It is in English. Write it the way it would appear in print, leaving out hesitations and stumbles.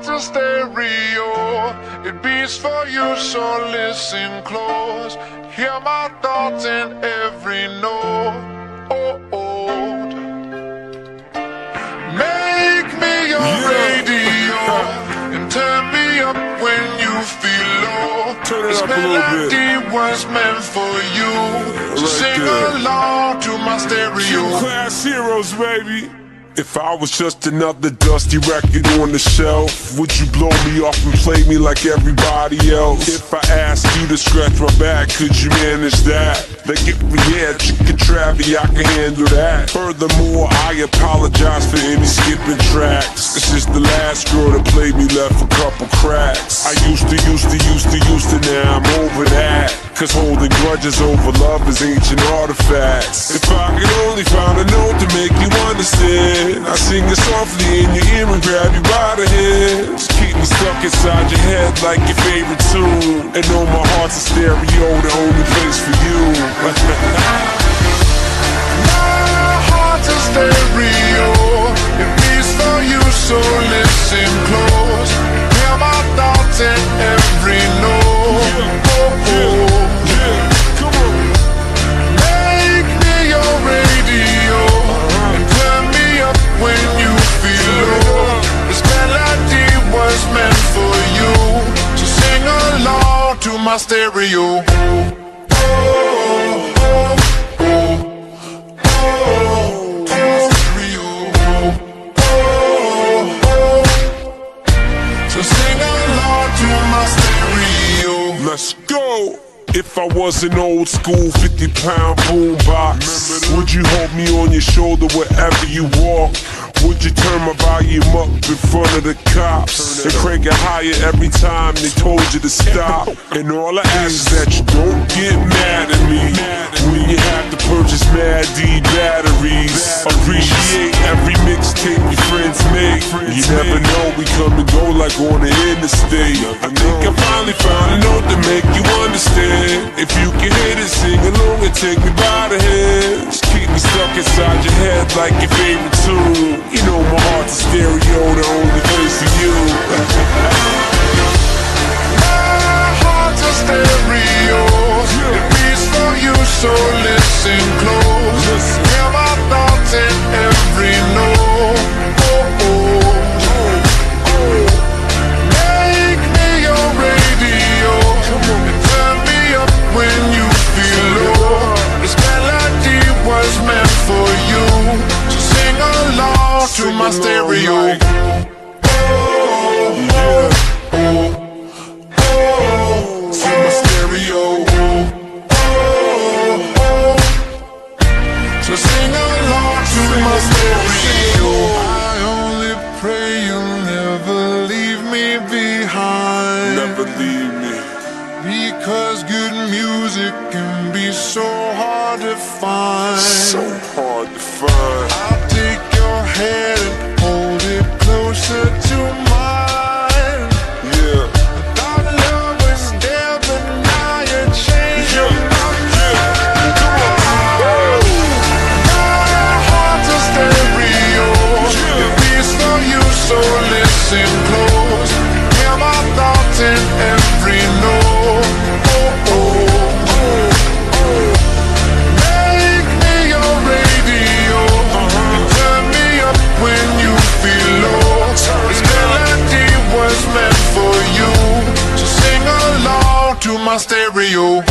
heart's a stereo, it beats for you, so listen close. Hear my thoughts in every note. Make me your radio and turn me up when you feel low. This melody was meant for you, so sing along to my stereo. Class heroes, baby. If I was just another dusty record on the shelf, would you blow me off and play me like everybody else? If I asked you to scratch my back, could you manage that? Like if we had chicken travy, I can handle that. Furthermore, I apologize for any skipping tracks. This is the last girl that played me, left a couple cracks. I used to, now I'm over that. Cause holding grudges over love is ancient artifacts. If I could only find a note to make you understand, I sing it softly in your ear and grab you by the hands. Keep me stuck inside your head like your favorite tune, and know my heart's a stereo, the only place for you. My heart's a stereo, it beats for you, so listen close. Hear my thoughts in every note. Make me your radio and turn me up when you feel low. This melody was meant for you, so sing along to my stereo. So sing along to my stereo. Let's go! If I was an old school 50-pound boombox, would you hold me on your shoulder wherever you walk? Would you turn my volume up in front of the cops and crank it higher every time they told you to stop? And all I ask is that you don't get mad at me when you have to purchase Mad D batteries. Appreciate every mixtape your friends make. You never know, we come and go like on the interstate. I think I finally found a note to make you understand. If you can hit it, sing along and take me by the hands. Keep me stuck inside your head like your favorite tune. You know my heart's a stereo, the only place for you. My heart's a stereo, it beats for you, so listen close. Hear my thoughts in every note. Make me your radio and turn me up when you feel low. This melody was meant for you, so sing along to my stereo. To my stereo. So sing along to my stereo. I only pray you'll never leave me behind. Never leave me. Because good music can be so hard to find. So hard to find. I'll take your hand and hold it closer to mine. Yeah. Thought love was there, but now you're changing my mind. My heart's a stereo, it beats for you, so listen close. Hear my thoughts in every note. Make me your radio and turn me up when you feel low. This melody was meant for you, so sing along to my stereo.